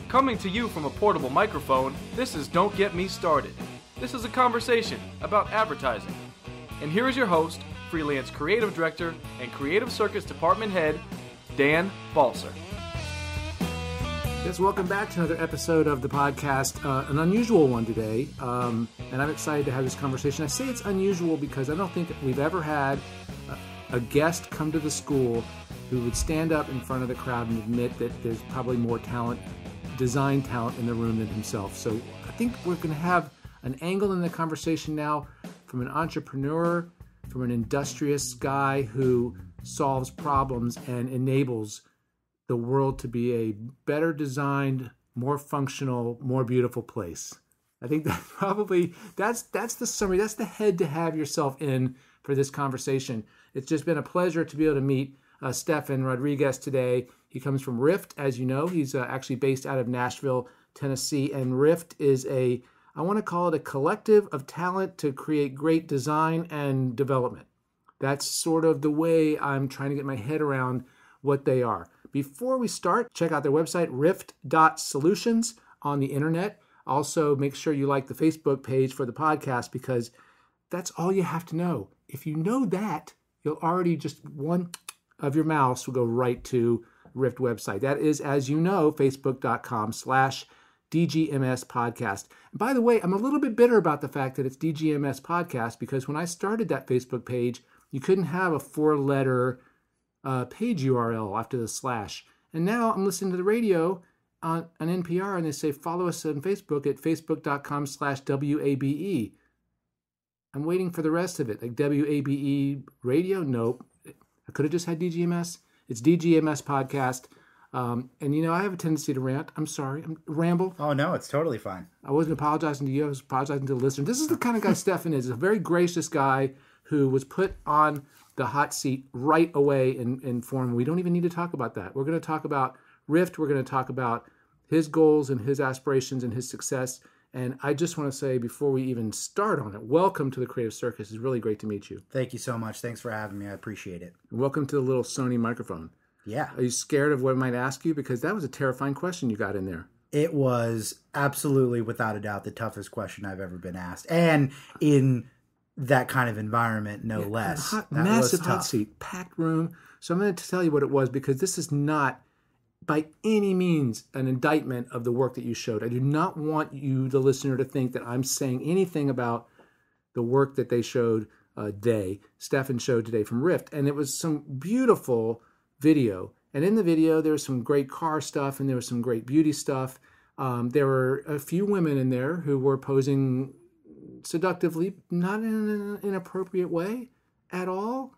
Coming to you from a portable microphone, this is Don't Get Me Started. This is a conversation about advertising. And here is your host, freelance creative director and creative circus department head, Dan Balser. Yes, welcome back to another episode of the podcast, an unusual one today, and I'm excited to have this conversation. I say it's unusual because I don't think we've ever had a guest come to the school who would stand up in front of the crowd and admit that there's probably more talent, design talent in the room than himself. So I think we're going to have an angle in the conversation now from an entrepreneur, from an industrious guy who solves problems and enables the world to be a better designed, more functional, more beautiful place. I think that's probably, that's the summary, that's the head to have yourself in for this conversation. It's just been a pleasure to be able to meet Stefan Rodriguez today. He comes from Rift, as you know. He's actually based out of Nashville, Tennessee, and Rift is I want to call it a collective of talent to create great design and development. That's sort of the way I'm trying to get my head around what they are. Before we start, check out their website, rift.solutions on the internet. Also, make sure you like the Facebook page for the podcast because that's all you have to know. If you know that, you'll already just one of your mouse will go right to Rift website. That is, as you know, facebook.com/DGMS podcast. And by the way, I'm a little bit bitter about the fact that it's DGMS podcast because when I started that Facebook page, you couldn't have a 4-letter page URL after the slash. And now I'm listening to the radio on NPR and they say, follow us on Facebook at facebook.com/WABE. I'm waiting for the rest of it. Like WABE radio? Nope. I could have just had DGMS. It's DGMS podcast. And, you know, I have a tendency to rant. I'm sorry. Ramble. Oh, no, it's totally fine. I wasn't apologizing to you. I was apologizing to the listener. This is the kind of guy Stefan is. A very gracious guy who was put on the hot seat right away in form. We don't even need to talk about that. We're going to talk about Rift. We're going to talk about his goals and his aspirations and his success. And I just want to say, before we even start on it, welcome to the Creative Circus. It's really great to meet you. Thank you so much. Thanks for having me. I appreciate it. Welcome to the little Sony microphone. Yeah. Are you scared of what I might ask you? Because that was a terrifying question you got in there. It was absolutely, without a doubt, the toughest question I've ever been asked. And in that kind of environment, no less. Massive hot seat, packed room. So I'm going to tell you what it was because this is not by any means an indictment of the work that you showed. I do not want you, the listener, to think that I'm saying anything about the work that they showed Stefan showed today from Rift. And it was some beautiful video. And in the video, there was some great car stuff and there was some great beauty stuff. There were a few women in there who were posing seductively, not in an inappropriate way at all.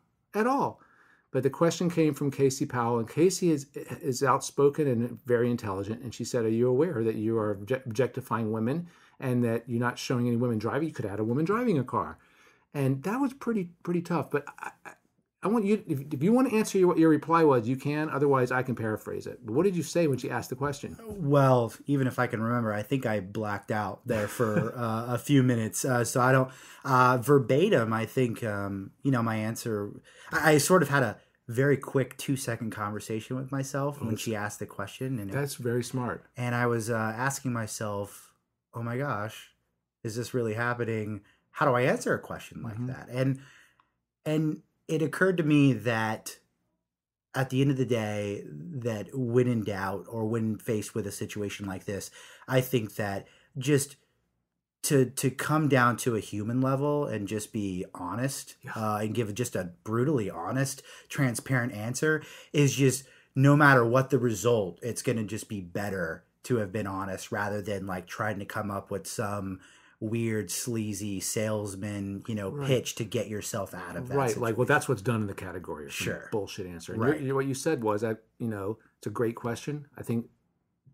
But the question came from Casey Powell, and Casey is outspoken and very intelligent. And she said, are you aware that you are objectifying women and that you're not showing any women driving? You could add a woman driving a car. And that was pretty tough. But I want you, if you want to answer what your reply was, you can. Otherwise, I can paraphrase it. But what did you say when she asked the question? Well, even if I can remember, I think I blacked out there for a few minutes. So I don't verbatim. I think my answer. I sort of had a very quick 2-second conversation with myself when she asked the question, and that's very smart. And I was asking myself, "Oh my gosh, is this really happening? How do I answer a question like that?" And it occurred to me that at the end of the day, that when in doubt or when faced with a situation like this, I think that just to come down to a human level and just be honest and give just a brutally honest, transparent answer is just, no matter what the result, it's going to just be better to have been honest rather than like trying to come up with some weird, sleazy salesman, pitch to get yourself out of that. Right. situation. Like, well, that's what's done in the category. Sure. Bullshit answer. And right. What you said was that, it's a great question. I think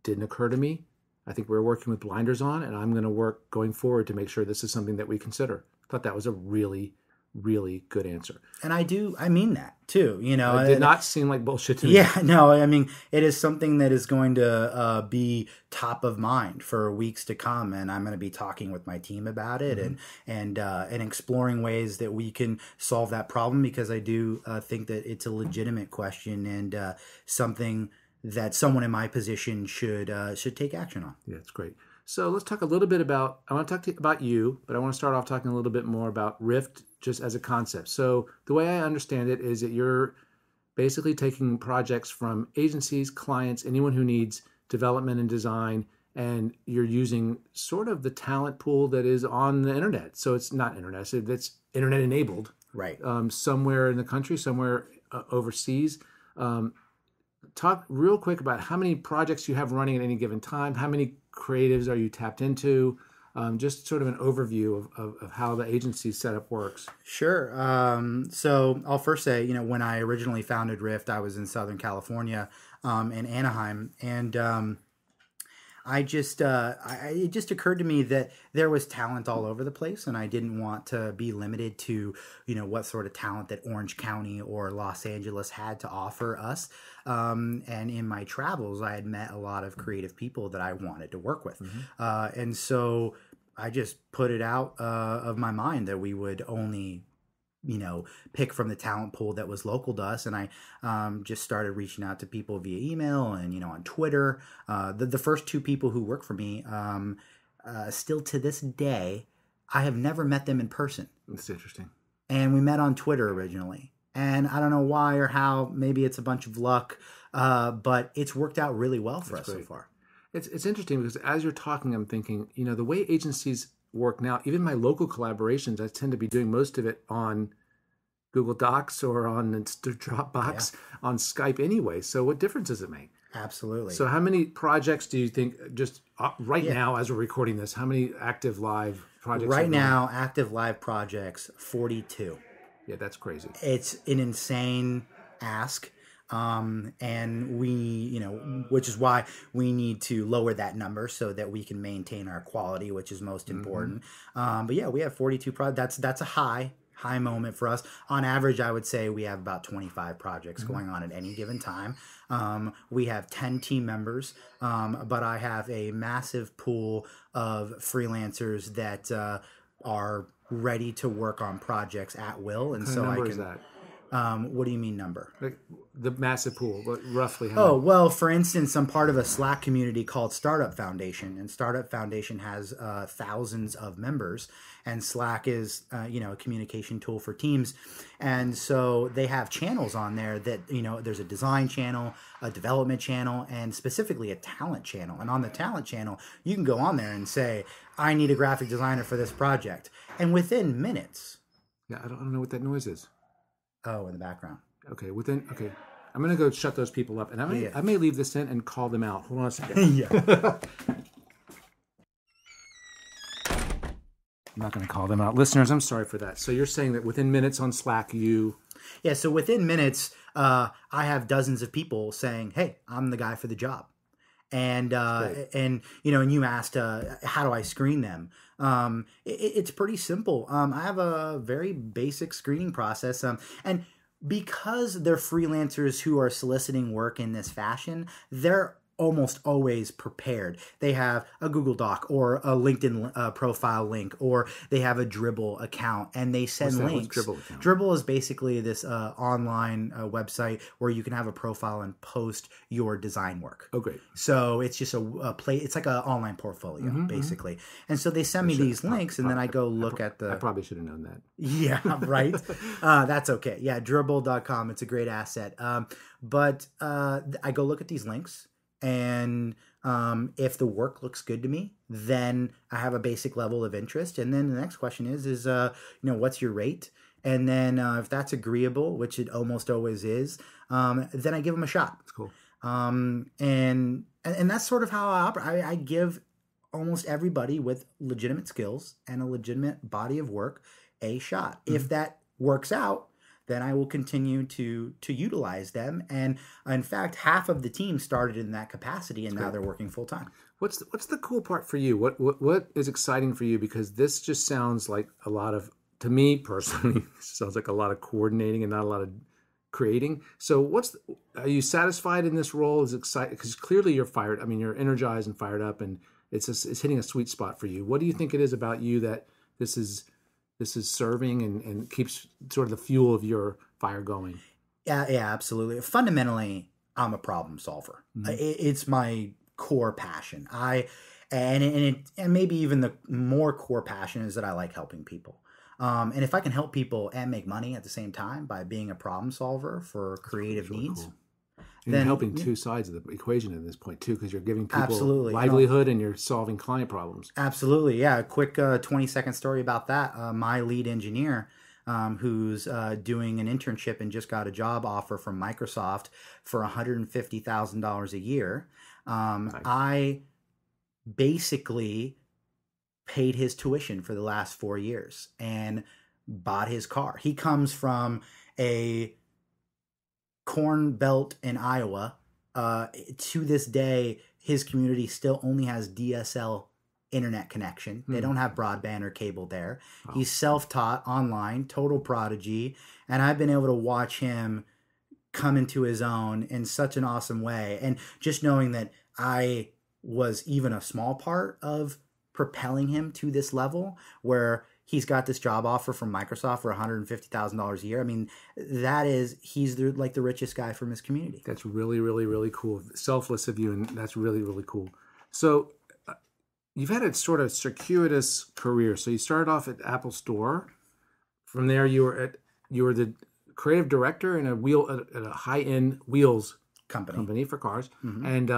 didn't occur to me. I think we're working with blinders on, and I'm going to work going forward to make sure this is something that we consider. I thought that was a really, really good answer. And I mean that too, you know. It did not seem like bullshit to me. Yeah, no, I mean, it is something that is going to be top of mind for weeks to come, and I'm going to be talking with my team about it and exploring ways that we can solve that problem, because I do think that it's a legitimate question and something that someone in my position should take action on. Yeah, it's great. So let's talk a little bit about, I want to talk to you about you, but I want to start off talking a little bit more about Rift just as a concept. So the way I understand it is that you're basically taking projects from agencies, clients, anyone who needs development and design, and you're using sort of the talent pool that is on the internet. So it's not internet, so that's internet enabled. Right. Somewhere in the country, somewhere overseas. Talk real quick about how many projects you have running at any given time, how many creatives are you tapped into, just sort of an overview of how the agency setup works. Sure. So I'll first say, you know, when I originally founded Rift, I was in Southern California, in Anaheim, and it just occurred to me that there was talent all over the place, and I didn't want to be limited to, you know, what sort of talent that Orange County or Los Angeles had to offer us. And in my travels, I had met a lot of creative people that I wanted to work with. And so I just put it out of my mind that we would only, you know, pick from the talent pool that was local to us. And I just started reaching out to people via email and, you know, on Twitter. The first two people who work for me, still to this day, I have never met them in person. That's interesting. And we met on Twitter originally. And I don't know why or how, maybe it's a bunch of luck, but it's worked out really well for us so far. It's interesting because as you're talking, I'm thinking, you know, the way agencies work now, even my local collaborations, I tend to be doing most of it on Google Docs or on Dropbox, on Skype anyway. So what difference does it make? Absolutely. So how many projects do you think, just right now as we're recording this, how many active live projects? Right now, active live projects, 42. Yeah, that's crazy. It's an insane ask. And we, you know, which is why we need to lower that number so that we can maintain our quality, which is most important. But yeah, we have 42 projects. That's a high moment for us. On average, I would say we have about 25 projects going on at any given time. We have 10 team members, but I have a massive pool of freelancers that are ready to work on projects at will. And so I can. Is that? What do you mean number? Like the massive pool, but roughly how Oh, many? well, for instance, I'm part of a Slack community called Startup Foundation, and Startup Foundation has thousands of members, and Slack is, you know, a communication tool for teams. And so they have channels on there that, you know, there's a design channel, a development channel, and specifically a talent channel. And on the talent channel, you can go on there and say, I need a graphic designer for this project. And within minutes. Yeah, I don't know what that noise is. Oh, in the background. Okay, I'm going to go shut those people up, and I may leave this in and call them out. Hold on a second. Yeah. I'm not going to call them out. Listeners, I'm sorry for that. So you're saying that within minutes on Slack, Yeah, so within minutes, I have dozens of people saying, hey, I'm the guy for the job. And you know, and you asked, how do I screen them? It's pretty simple. I have a very basic screening process. And because they're freelancers who are soliciting work in this fashion, they're almost always prepared. They have a Google Doc or a LinkedIn profile link, or they have a Dribbble account, and they send links. What's Dribbble account? Dribbble is basically this online website where you can have a profile and post your design work. Oh, great. So it's just a play. It's like an online portfolio, basically. And so, they send me these links, and then I go look at the. I probably should have known that. Yeah, right. That's okay. Yeah, Dribbble.com. It's a great asset. But I go look at these links. And if the work looks good to me, then I have a basic level of interest. And then the next question is you know, what's your rate? And then if that's agreeable, which it almost always is, then I give them a shot. That's cool. And that's sort of how I operate. I give almost everybody with legitimate skills and a legitimate body of work a shot. If that works out, then I will continue to utilize them. And in fact, half of the team started in that capacity, and now they're working full time. What's the cool part for you? What is exciting for you? Because this just sounds like a lot of to me personally, sounds like a lot of coordinating and not a lot of creating. So are you satisfied in this role? Is excited because clearly you're fired. I mean, you're energized and fired up, and it's hitting a sweet spot for you. What do you think it is about you that this is serving and keeps sort of the fuel of your fire going? Yeah, absolutely. Fundamentally, I'm a problem solver. Mm-hmm. It's my core passion. And maybe even the more core passion is that I like helping people. And if I can help people and make money at the same time by being a problem solver for creative needs, cool. Then you're helping two sides of the equation at this point too, because you're giving people absolutely. livelihood and you're solving client problems. Absolutely, yeah. A quick 20-second story about that. My lead engineer, who's doing an internship and just got a job offer from Microsoft for $150,000 a year. Nice. I basically paid his tuition for the last 4 years and bought his car. He comes from a corn belt in Iowa. To this day, his community still only has DSL internet connection. They don't have broadband or cable there. Wow. He's self-taught online, total prodigy, and I've been able to watch him come into his own in such an awesome way. And just knowing that I was even a small part of propelling him to this level where he's got this job offer from Microsoft for $150,000 a year. I mean, he's the richest guy from his community. That's really, really, really cool. Selfless of you, and that's really, really cool. So you've had a sort of circuitous career. So you started off at Apple Store. From there, you were the creative director in at a high-end wheels company for cars. Mm-hmm. And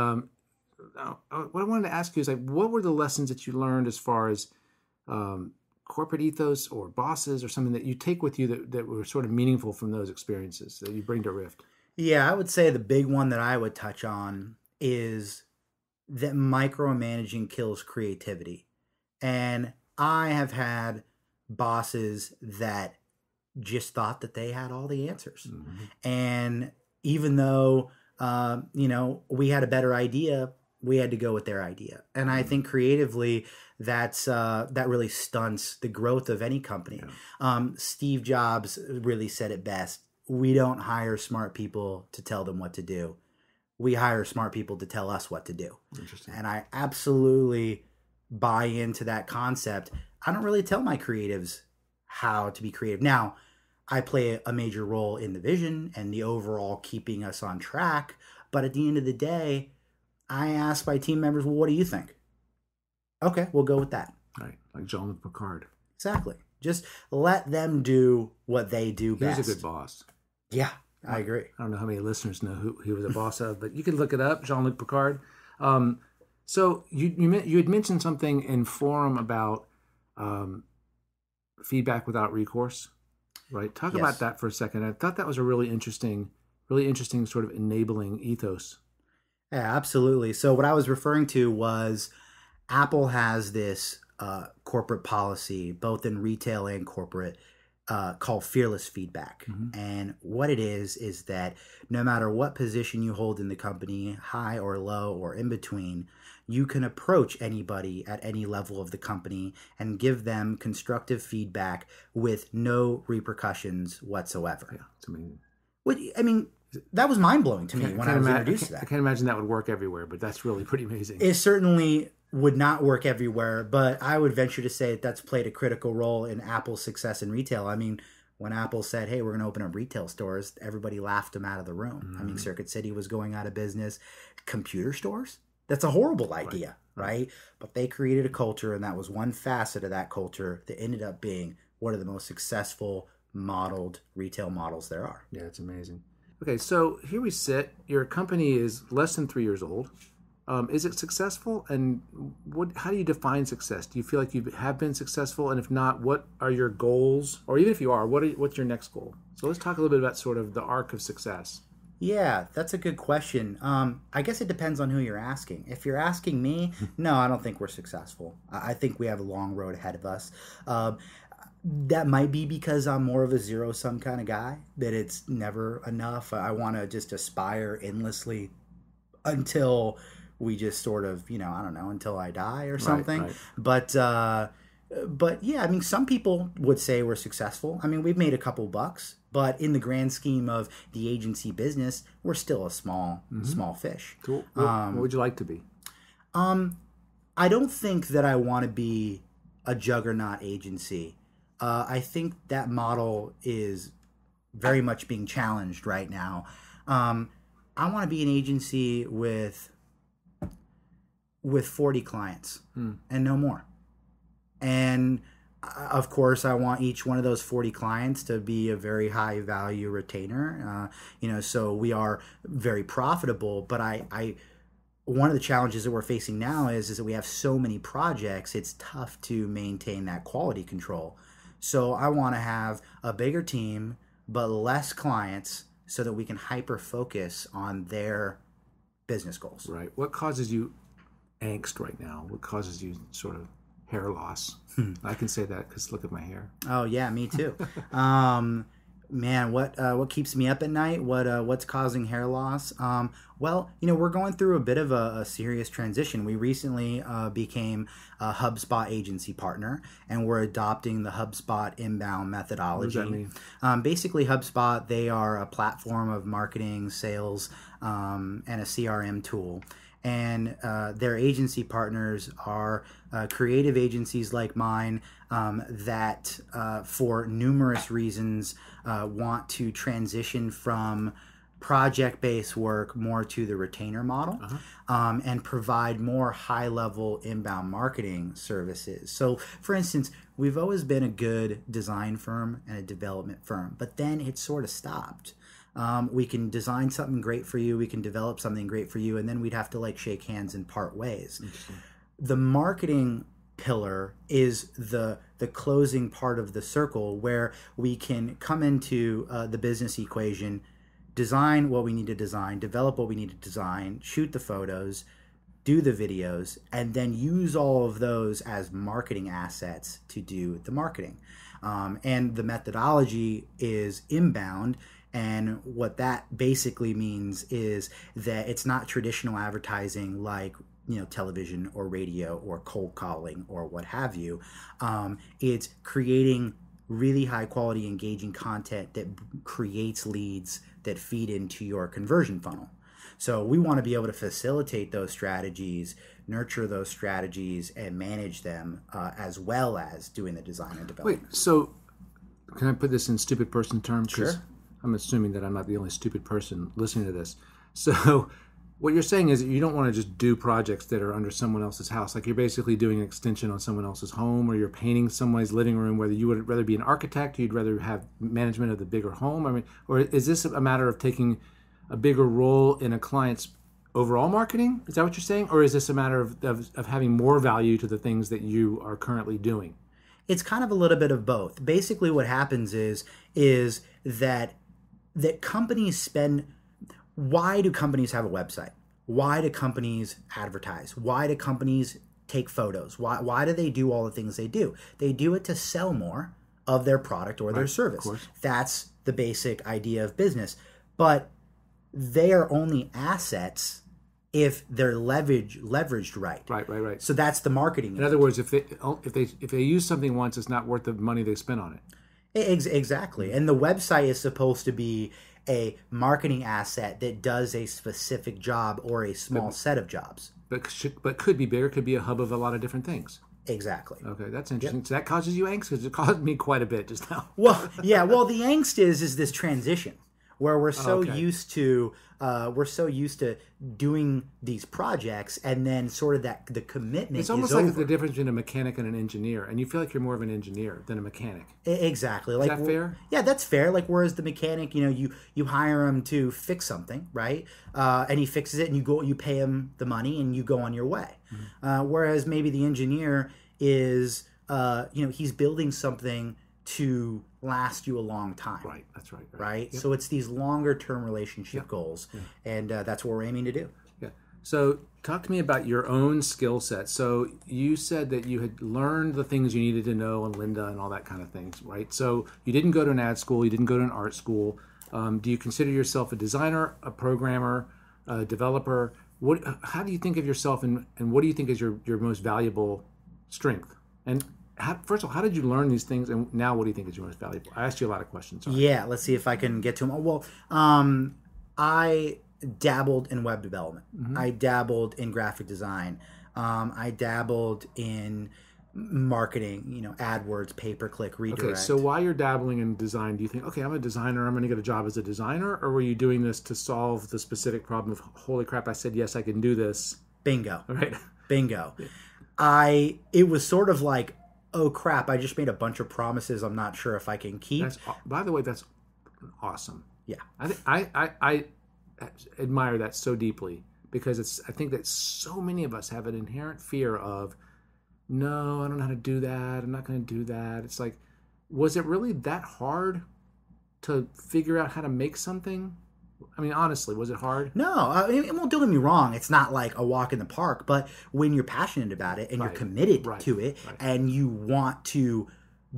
what I wanted to ask you is, like, what were the lessons that you learned as far as corporate ethos or bosses or something that you take with you that were sort of meaningful from those experiences that you bring to Rift? Yeah, I would say the big one that I would touch on is that micromanaging kills creativity. And I have had bosses that just thought that they had all the answers. Mm-hmm. And even though, we had a better idea, we had to go with their idea. And I think creatively, that really stunts the growth of any company. Yeah. Steve Jobs really said it best. We don't hire smart people to tell them what to do. We hire smart people to tell us what to do. Interesting. And I absolutely buy into that concept. I don't really tell my creatives how to be creative. Now, I play a major role in the vision and the overall keeping us on track. But at the end of the day, I ask my team members, well, what do you think? Okay, we'll go with that. Right, like Jean-Luc Picard. Exactly. Just let them do what they do best. He's a good boss. Yeah, I agree. I don't know how many listeners know who he was a boss of, but you can look it up, Jean-Luc Picard. So you had mentioned something in forum about feedback without recourse, right? Talk about that for a second. I thought that was a really interesting sort of enabling ethos. Yeah, absolutely. So what I was referring to was Apple has this corporate policy, both in retail and corporate, called fearless feedback. Mm-hmm. And what it is that no matter what position you hold in the company, high or low or in between, you can approach anybody at any level of the company and give them constructive feedback with no repercussions whatsoever. Yeah, it's amazing. That was mind-blowing to me when I was introduced to that. I can't imagine that would work everywhere, but that's really pretty amazing. It certainly would not work everywhere, but I would venture to say that's played a critical role in Apple's success in retail. I mean, when Apple said, hey, we're going to open up retail stores, everybody laughed them out of the room. Mm-hmm. I mean, Circuit City was going out of business. Computer stores? That's a horrible idea, right? But they created a culture, and that was one facet of that culture that ended up being one of the most successful modeled retail models there are. Yeah, it's amazing. Okay, so here we sit. Your company is less than 3 years old. Is it successful? And how do you define success? Do you feel like you have been successful? And if not, what are your goals? Or even if you are, what's your next goal? So let's talk a little bit about sort of the arc of success. Yeah, that's a good question. I guess it depends on who you're asking. If you're asking me, no, I don't think we're successful. I think we have a long road ahead of us. That might be because I'm more of a zero-sum kind of guy, that it's never enough. I want to just aspire endlessly until we just sort of, I don't know, until I die or something. Right. But But yeah, I mean, some people would say we're successful. I mean, we've made a couple bucks, but in the grand scheme of the agency business, we're still a small fish. Cool. What would you like to be? I don't think that I want to be a juggernaut agency. I think that model is very much being challenged right now. I want to be an agency with 40 clients and no more. And of course, I want each one of those 40 clients to be a very high value retainer. So we are very profitable. But one of the challenges that we're facing now is that we have so many projects. It's tough to maintain that quality control. So I want to have a bigger team, but less clients, so that we can hyper focus on their business goals. Right. What causes you angst right now? What causes you sort of hair loss? I can say that because look at my hair. Oh yeah, me too. Man, what keeps me up at night? What's causing hair loss? Well, we're going through a bit of a serious transition. We recently became a HubSpot agency partner, and we're adopting the HubSpot inbound methodology. What does that mean? Basically, HubSpot, they are a platform of marketing, sales, and a CRM tool. And their agency partners are creative agencies like mine that, for numerous reasons, want to transition from project-based work more to the retainer model, and provide more high-level inbound marketing services. So, for instance, we've always been a good design firm and a development firm, but then it sort of stopped. We can design something great for you, we can develop something great for you, and then we'd have to shake hands and part ways. The marketing pillar is the closing part of the circle, where we can come into the business equation, design what we need to design, develop what we need to design, shoot the photos, do the videos, and then use all of those as marketing assets to do the marketing. And the methodology is inbound. And what that basically means is that it's not traditional advertising like, television or radio or cold calling or what have you. It's creating really high quality, engaging content that creates leads that feed into your conversion funnel. So we want to be able to facilitate those strategies, nurture those strategies, and manage them, as well as doing the design and development. Wait, so can I put this in stupid person terms? Sure. I'm assuming that I'm not the only stupid person listening to this. So what you're saying is that you don't want to just do projects that are under someone else's house. Like you're basically doing an extension on someone else's home, or you're painting someone's living room, whether you would rather be an architect, you'd rather have management of the bigger home. I mean, or is this a matter of taking a bigger role in a client's overall marketing? Is that what you're saying? Or is this a matter of having more value to the things that you are currently doing? It's kind of a little bit of both. Basically what happens is that companies spend. Why do companies have a website? Why do companies advertise? Why do companies take photos? Why do they do all the things they do? They do it to sell more of their product or their service. Of course. That's the basic idea of business. But they are only assets if they're leveraged right. Right. So that's the marketing. In other words, if they use something once, it's not worth the money they spent on it. Exactly. And the website is supposed to be a marketing asset that does a specific job or a small set of jobs. But could be bigger, could be a hub of a lot of different things. Exactly. Okay, that's interesting. Yep. So that causes you angst? Because it caused me quite a bit just now. Well, yeah. Well, the angst is this transition where we're so used to doing these projects, and then sort of the commitment. It's almost is like over. the difference between a mechanic and an engineer, and you feel like you're more of an engineer than a mechanic. Exactly. Is that fair? Yeah, that's fair. Like, whereas the mechanic, you hire him to fix something, right? And he fixes it, and you pay him the money, and you go on your way. Mm-hmm. Whereas maybe the engineer is, he's building something to last you a long time. Right, that's right. Right? Yep. So it's these longer term relationship goals, and that's what we're aiming to do. Yeah. So talk to me about your own skill set. So you said that you had learned the things you needed to know on Lynda and all that kind of things, right? So you didn't go to an ad school, you didn't go to an art school. Do you consider yourself a designer, a programmer, a developer? How do you think of yourself, and what do you think is your most valuable strength? And First of all, how did you learn these things, and now what do you think is your most valuable? I asked you a lot of questions. Sorry. Yeah, let's see if I can get to them. Well, I dabbled in web development. I dabbled in graphic design. I dabbled in marketing, AdWords, pay-per-click, redirect. Okay, so while you're dabbling in design, do you think, okay, I'm a designer, I'm going to get a job as a designer, or were you doing this to solve the specific problem of, holy crap, I said, yes, I can do this? Bingo. Right. Bingo. It was sort of like, oh crap, I just made a bunch of promises I'm not sure if I can keep. By the way, that's awesome. Yeah. I admire that so deeply, because I think that so many of us have an inherent fear of, no, I don't know how to do that. I'm not going to do that. It's like, was it really that hard to figure out how to make something? I mean, honestly, was it hard? No, well, don't get me wrong. It's not like a walk in the park, but when you're passionate about it and you're committed to it and you want to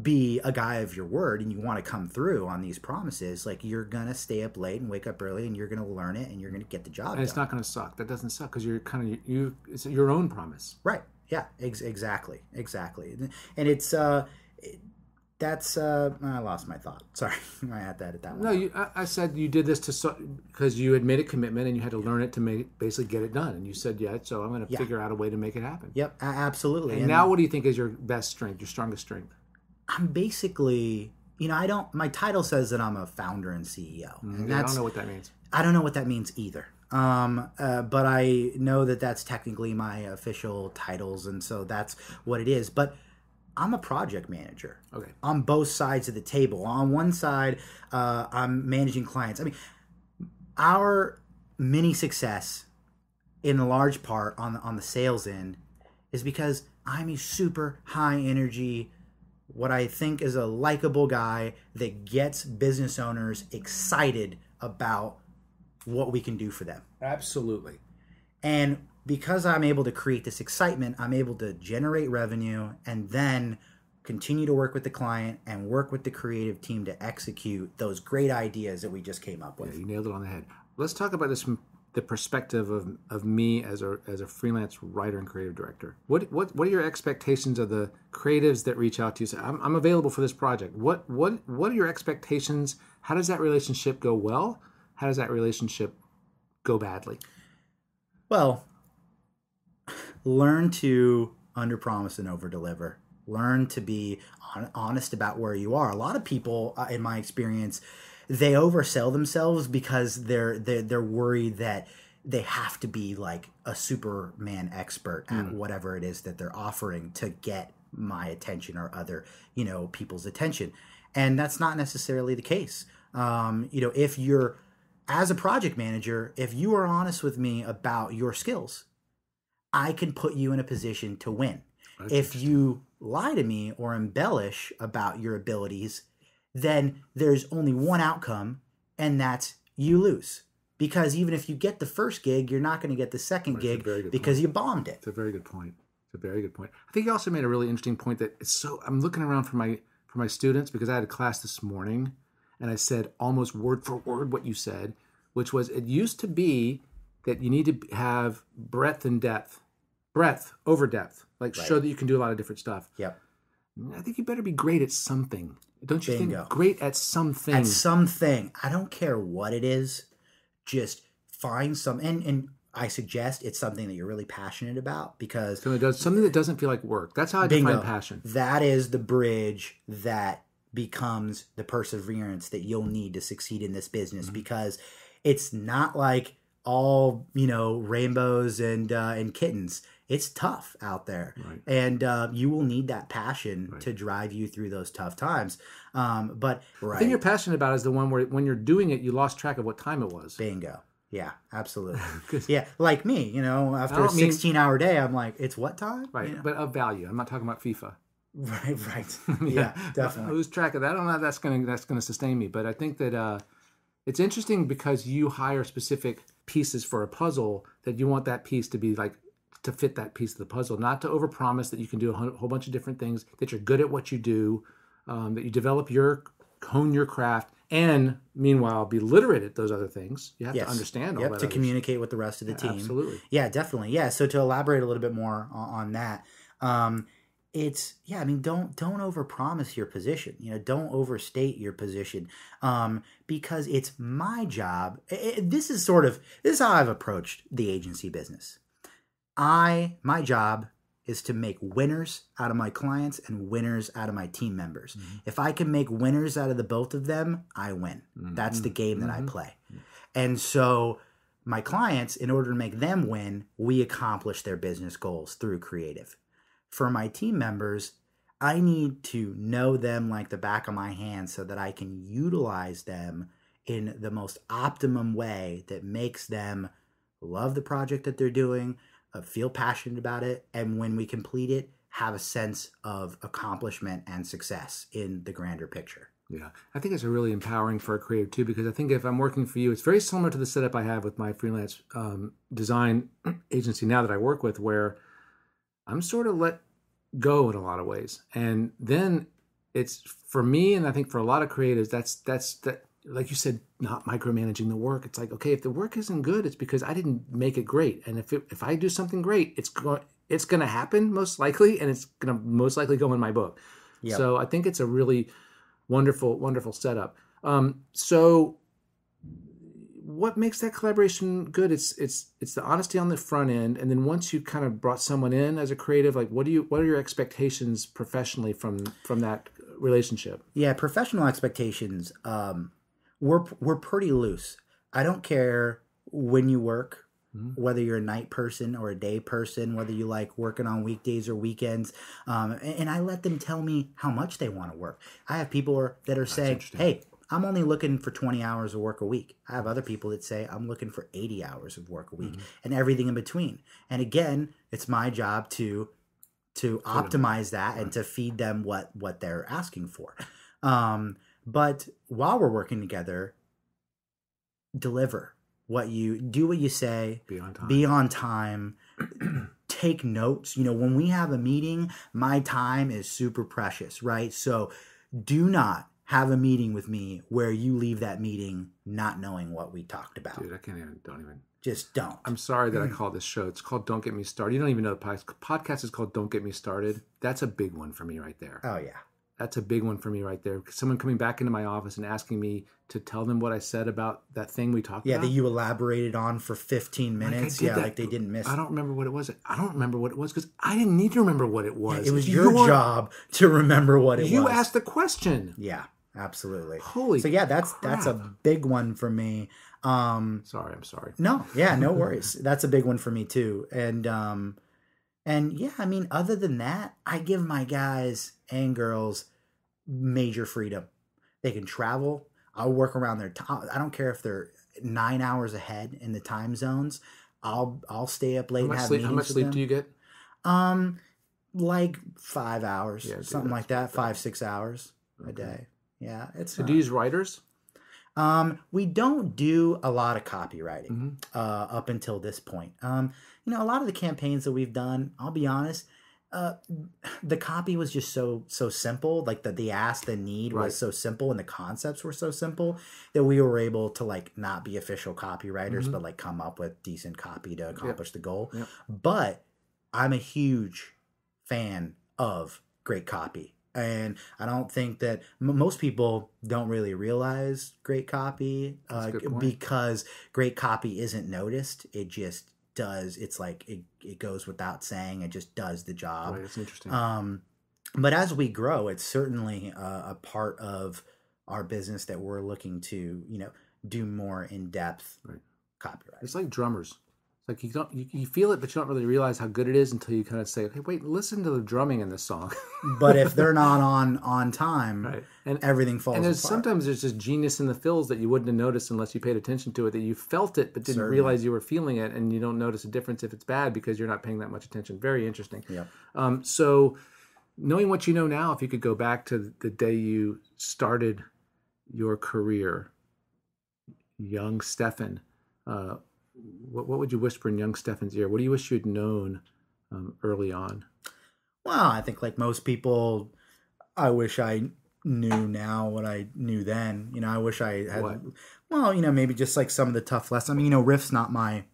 be a guy of your word and you want to come through on these promises, like, you're going to stay up late and wake up early and you're going to learn it and you're going to get the job done. And it's not going to suck. That doesn't suck because you're it's your own promise. Right. Yeah, exactly. And it's, I lost my thought. Sorry, I had to edit that one. No, I said you did this because you had made a commitment and you had to learn it to basically get it done. And you said, yeah, so I'm going to figure out a way to make it happen. Yep, absolutely. And now what do you think is your best strength, your strongest strength? I'm basically, my title says that I'm a founder and CEO. And I don't know what that means. I don't know what that means either. But I know that that's technically my official titles, and so that's what it is. But I'm a project manager. Okay. On both sides of the table. On one side, I'm managing clients. I mean, our mini success, in large part on the sales end, is because I'm a super high energy, what I think is a likable guy that gets business owners excited about what we can do for them. Absolutely. And because I'm able to create this excitement, I'm able to generate revenue and then continue to work with the client and work with the creative team to execute those great ideas that we just came up with. Yeah, you nailed it on the head. Let's talk about this from the perspective of me as a freelance writer and creative director. What are your expectations of the creatives that reach out to you and say, I'm available for this project? What are your expectations? How does that relationship go well? How does that relationship go badly? Well, learn to underpromise and overdeliver. Learn to be honest about where you are. A lot of people, in my experience, they oversell themselves because they're worried that they have to be like a Superman expert at whatever it is that they're offering to get my attention or other, people's attention. And that's not necessarily the case. If you're, as a project manager, if you are honest with me about your skills, I can put you in a position to win. If you lie to me or embellish about your abilities, then there's only one outcome, and that's you lose. Because even if you get the first gig, you're not going to get the second gig because you bombed it. It's a very good point. I think you also made a really interesting point that I'm looking around for my students, because I had a class this morning and I said almost word for word what you said, which was, it used to be that you need to have breadth over depth, show that you can do a lot of different stuff. Yep. I think you better be great at something. Don't you Bingo. think? Great at something. At something. I don't care what it is. Just find some, and I suggest it's something that you're really passionate about, because something that doesn't feel like work. That's how I define passion. That is the bridge that becomes the perseverance that you'll need to succeed in this business, because it's not like all, rainbows and kittens. It's tough out there, and you will need that passion to drive you through those tough times. But the thing you're passionate about is the one where, when you're doing it, you lost track of what time it was. Bingo. Yeah, absolutely. Yeah, like me, after a 16-hour day, I'm like, it's what time? Right, but of value. I'm not talking about FIFA. Right. Yeah, definitely. I lose track of that. I don't know if that's gonna sustain me, but I think that it's interesting because you hire specific pieces for a puzzle that you want that piece to be like, to fit that piece of the puzzle, not to overpromise that you can do a whole bunch of different things, that you're good at what you do, that you hone your craft, and meanwhile be literate at those other things. You have to understand all that. To communicate with the rest of the team. Absolutely. Yeah, definitely. Yeah. So to elaborate a little bit more on that, it's I mean, don't overpromise your position. Don't overstate your position, because it's my job. This is how I've approached the agency business. My job is to make winners out of my clients and winners out of my team members. If I can make winners out of the both of them, I win. That's the game that I play. And so my clients, in order to make them win, we accomplish their business goals through creative. For my team members, I need to know them like the back of my hand so that I can utilize them in the most optimum way that makes them love the project that they're doing, feel passionate about it, and when we complete it, have a sense of accomplishment and success in the grander picture. Yeah, I think it's really empowering for a creative too, because I think if I'm working for you, it's very similar to the setup I have with my freelance design agency now that I work with, where I'm sort of let go in a lot of ways. And then it's for me, and I think for a lot of creatives, that's like you said, not micromanaging the work. It's like, okay, if the work isn't good, it's because I didn't make it great. And if I do something great, it's going to happen most likely, and it's going to most likely go in my book. Yep. So I think it's a really wonderful setup. So what makes that collaboration good? It's the honesty on the front end, and then once you kind of brought someone in as a creative, like what are your expectations professionally from that relationship? Yeah, professional expectations. We're pretty loose. I don't care when you work, whether you're a night person or a day person, whether you like working on weekdays or weekends. And I let them tell me how much they want to work. I have people that are saying, hey, I'm only looking for 20 hours of work a week. I have other people that say I'm looking for 80 hours of work a week and everything in between. And again, it's my job to optimize that and to feed them what they're asking for. But while we're working together, deliver what you say, be on time, take notes. When we have a meeting, my time is super precious, right? So do not have a meeting with me where you leave that meeting not knowing what we talked about. Dude, don't even. Just don't. I'm sorry that I call this show. It's called Don't Get Me Started. You don't even know the podcast is called Don't Get Me Started. That's a big one for me right there. Oh, yeah. That's a big one for me right there. Someone coming back into my office and asking me to tell them what I said about that thing we talked about. Yeah, that you elaborated on for 15 minutes. Like they didn't miss it. I don't remember what it was. I don't remember what it was because I didn't need to remember what it was. Yeah, it was your job to remember what it was. You asked the question. Yeah, absolutely. So yeah, that's a big one for me. I'm sorry. No, yeah, no worries. That's a big one for me too. And yeah, I mean, other than that, I give my guys and girls major freedom. They can travel. I'll work around their time. I don't care if they're 9 hours ahead in the time zones. I'll stay up late and have meetings. How much sleep do you get? Like 5 hours, something like that. 5-6 hours a day. Yeah, So do you use writers? We don't do a lot of copywriting up until this point. A lot of the campaigns that we've done, I'll be honest, the copy was just so simple. Like the ask, the need was so simple, and the concepts were so simple that we were able to like not be official copywriters, but like come up with decent copy to accomplish the goal. Yep. But I'm a huge fan of great copy. And I don't think that most people don't really realize great copy because great copy isn't noticed. It just does. It's like it goes without saying. It just does the job. Right, it's interesting. But as we grow, it's certainly a part of our business that we're looking to, do more in-depth copyright. It's like drummers. Like you feel it, but you don't really realize how good it is until you kind of say, "Okay, wait, listen to the drumming in this song." But if they're not on time, and everything falls. And apart. Sometimes there's just genius in the fills that you wouldn't have noticed unless you paid attention to it. That you felt it, but didn't realize you were feeling it, and you don't notice a difference if it's bad because you're not paying that much attention. Very interesting. Yeah. So, knowing what you know now, if you could go back to the day you started your career, young Stefan. What would you whisper in young Stefan's ear? What do you wish you'd known early on? Well, I think like most people, I wish I knew now what I knew then. I wish I had, maybe just like some of the tough lessons. I mean, riff's not my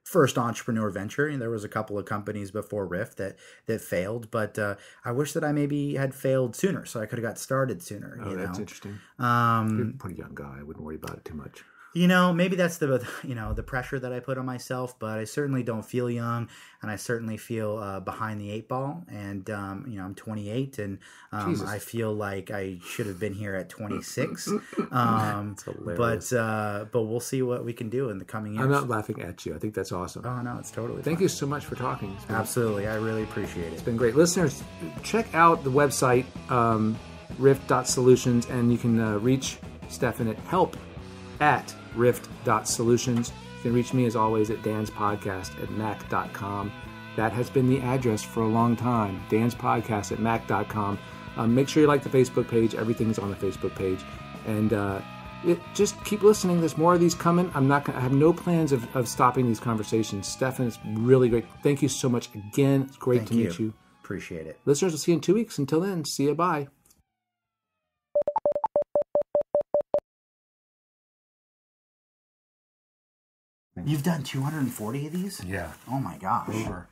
first entrepreneur venture. And there was a couple of companies before Rift that failed, but I wish that I maybe had failed sooner, so I could have got started sooner. Oh, you that's know? interesting. You're a pretty young guy. I wouldn't worry about it too much. Maybe that's the pressure that I put on myself, but I certainly don't feel young, and I certainly feel behind the 8 ball. And I'm 28, and I feel like I should have been here at 26. That's hilarious. But we'll see what we can do in the coming years. I'm not laughing at you. I think that's awesome. Oh no, it's totally. Thank you so much for talking. Absolutely, I really appreciate it. It's been great, listeners. Check out the website rift.solutions, and you can reach Stefan at help@rift.solutions. You can reach me, as always, at danspodcast@mac.com. That has been the address for a long time, danspodcast@mac.com. Make sure you like the Facebook page. Everything's on the Facebook page. And just keep listening. There's more of these coming. I have no plans of stopping these conversations. Stefan, it's really great. Thank you so much again. It's great to meet you. Appreciate it. Listeners, we'll see you in 2 weeks. Until then, see you. Bye. You've done 240 of these? Yeah. Oh my gosh. Over.